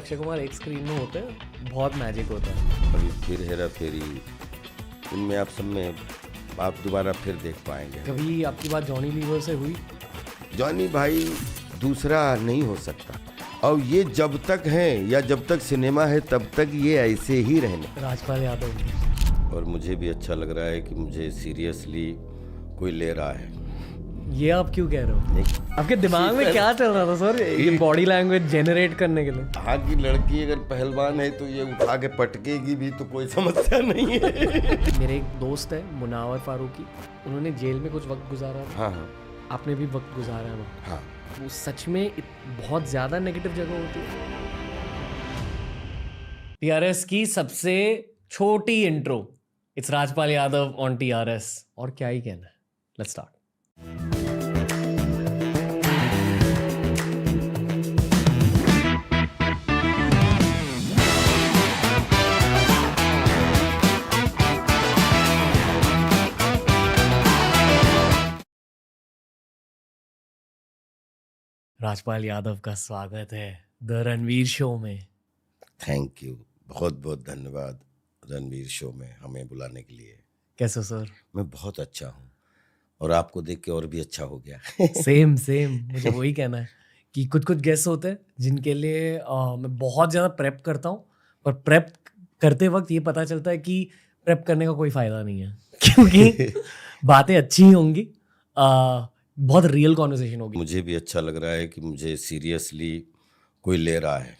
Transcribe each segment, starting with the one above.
अक्षय कुमार एक स्क्रीन में होते हैं, बहुत मैजिक होता है। अभी फिर हेरा फेरी, उनमें आप सब में आप दोबारा फिर देख पाएंगे। कभी आपकी बात जॉनी लीवर से हुई? जॉनी भाई दूसरा नहीं हो सकता, और ये जब तक है या जब तक सिनेमा है तब तक ये ऐसे ही रहने। राजपाल यादव। और मुझे भी अच्छा लग रहा है कि मुझे सीरियसली कोई ले रहा है। ये आप क्यों कह रहे हो? नहीं, आपके दिमाग में क्या चल रहा था सर, ये बॉडी लैंग्वेज जनरेट करने के लिए? कहा कि लड़की अगर पहलवान है तो ये उठा के पटकेगी भी तो कोई समस्या नहीं है। मेरे एक दोस्त है मुनावर फारूकी, उन्होंने जेल में कुछ वक्त गुजारा था। हाँ हाँ आपने भी वक्त गुजारा है वहाँ। हाँ। वो सच में बहुत ज्यादा नेगेटिव जगह होती है। टीआरएस की सबसे छोटी intro, it's Rajpal Yadav on TRS. और क्या ही कहना है, लेट्स स्टार्ट। राजपाल यादव का स्वागत है द रणवीर शो में। थैंक यू, बहुत बहुत धन्यवाद रणवीर शो में हमें बुलाने के लिए। कैसे सर? मैं बहुत अच्छा हूँ और आपको देख के और भी अच्छा हो गया। सेम मुझे वही कहना है कि कुछ कुछ गेस्ट होते हैं जिनके लिए मैं बहुत ज़्यादा प्रेप करता हूँ, पर प्रेप करते वक्त ये पता चलता है कि प्रेप करने का कोई फ़ायदा नहीं है, क्योंकि बातें अच्छी ही होंगी, बहुत रियल कॉन्वर्सेशन होगी। मुझे भी अच्छा लग रहा है कि मुझे सीरियसली कोई ले रहा है।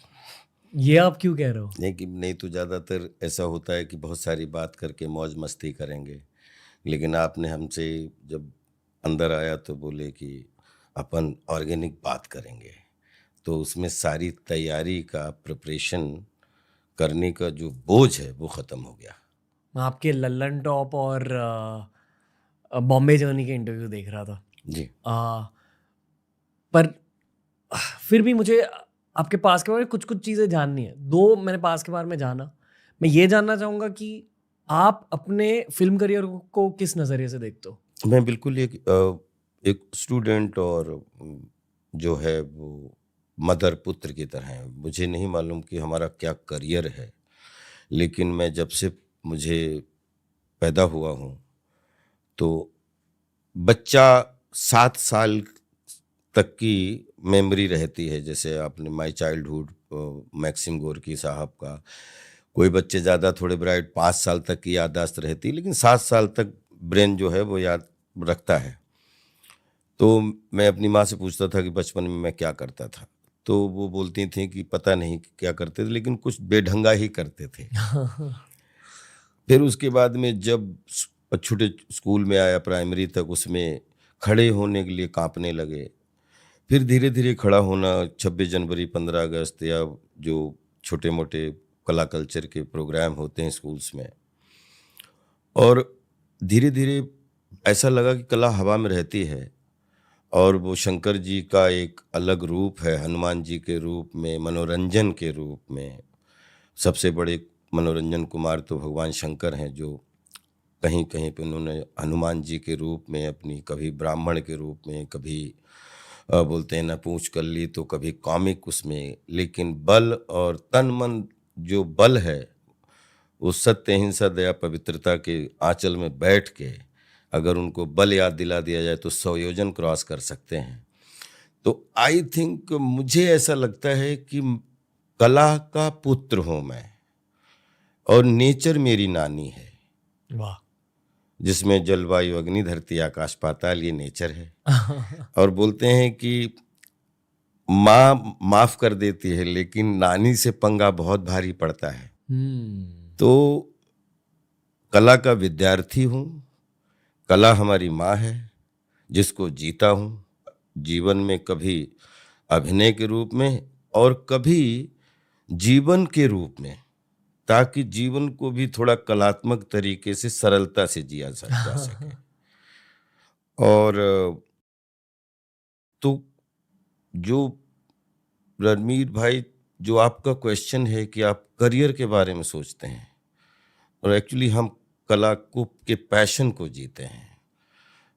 ये आप क्यों कह रहे हो? नहीं तो ज़्यादातर ऐसा होता है कि बहुत सारी बात करके मौज मस्ती करेंगे, लेकिन आपने हमसे जब अंदर आया तो बोले कि अपन ऑर्गेनिक बात करेंगे, तो उसमें सारी तैयारी का प्रिपरेशन करने का जो बोझ है वो ख़त्म हो गया। मैं आपके लल्लन टॉप और बॉम्बे जर्नी के इंटरव्यू देख रहा था जी। पर फिर भी मुझे आपके पास के बारे में कुछ कुछ चीज़ें जाननी है। दो मैंने पास के बारे में जाना, मैं ये जानना चाहूँगा कि आप अपने फिल्म करियर को किस नज़रिए से देखते हो? मैं बिल्कुल एक स्टूडेंट और जो है वो मदर पुत्र की तरह है। मुझे नहीं मालूम कि हमारा क्या करियर है, लेकिन मैं जब से मुझे पैदा हुआ हूँ तो बच्चा 7 साल तक की मेमोरी रहती है। जैसे आपने माय चाइल्डहुड मैक्सिम गोर्की साहब का, कोई बच्चे ज़्यादा थोड़े ब्राइट 5 साल तक की याददाश्त रहती है, लेकिन 7 साल तक ब्रेन जो है वो याद रखता है। तो मैं अपनी माँ से पूछता था कि बचपन में मैं क्या करता था, तो वो बोलती थी कि पता नहीं क्या करते थे, लेकिन कुछ बेढंगा ही करते थे। फिर उसके बाद में जब छोटे स्कूल में आया प्राइमरी तक, उसमें खड़े होने के लिए कांपने लगे। फिर धीरे धीरे खड़ा होना, 26 जनवरी 15 अगस्त या जो छोटे मोटे कला कल्चर के प्रोग्राम होते हैं स्कूल्स में, और धीरे धीरे ऐसा लगा कि कला हवा में रहती है और वो शंकर जी का एक अलग रूप है, हनुमान जी के रूप में, मनोरंजन के रूप में। सबसे बड़े मनोरंजन कुमार तो भगवान शंकर हैं, जो कहीं कहीं पे उन्होंने हनुमान जी के रूप में अपनी, कभी ब्राह्मण के रूप में, कभी बोलते हैं ना पूंछ कर ली, तो कभी कॉमिक उसमें, लेकिन बल और तन मन जो बल है वो सत्य अहिंसा दया पवित्रता के आंचल में बैठ के अगर उनको बल याद दिला दिया जाए तो 100 योजन क्रॉस कर सकते हैं। तो आई थिंक मुझे ऐसा लगता है कि कला का पुत्र हूँ मैं, और नेचर मेरी नानी है। वाह। जिसमें जलवायु अग्नि धरती आकाश पाताल ये नेचर है। और बोलते हैं कि माँ माफ कर देती है, लेकिन नानी से पंगा बहुत भारी पड़ता है। तो कला का विद्यार्थी हूँ, कला हमारी माँ है जिसको जीता हूँ जीवन में, कभी अभिनय के रूप में और कभी जीवन के रूप में, ताकि जीवन को भी थोड़ा कलात्मक तरीके से सरलता से जिया जा सके। और तो जो रणवीर भाई, जो आपका क्वेश्चन है कि आप करियर के बारे में सोचते हैं, और एक्चुअली हम कला को के पैशन को जीते हैं।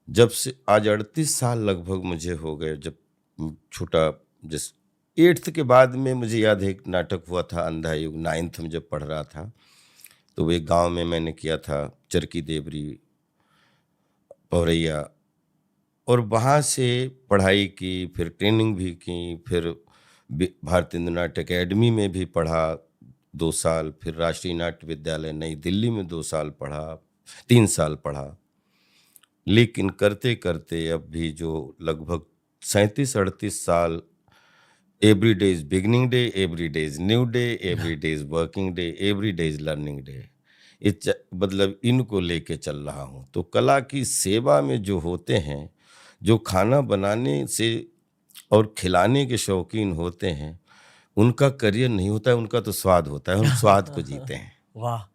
जब से आज 38 साल लगभग मुझे हो गए, जब छोटा जिस 8th के बाद में मुझे याद है एक नाटक हुआ था अंधा युग, 9th में जब पढ़ रहा था, तो वो एक गाँव में मैंने किया था, चरकी देवरी, पवरैया, और वहाँ से पढ़ाई की, फिर ट्रेनिंग भी की, फिर भारतीय नाट्य अकेडमी में भी पढ़ा 2 साल, फिर राष्ट्रीय नाट्य विद्यालय नई दिल्ली में 2 साल पढ़ा, 3 साल पढ़ा। लेकिन करते-करते अब भी जो लगभग 37-38 साल, every day is beginning day, every day is new day, every day is working day, every day is learning day. मतलब इनको लेके चल रहा हूँ। तो कला की सेवा में जो होते हैं, जो खाना बनाने से और खिलाने के शौकीन होते हैं, उनका करियर नहीं होता है, उनका तो स्वाद होता है, हम स्वाद को जीते हैं। वाह!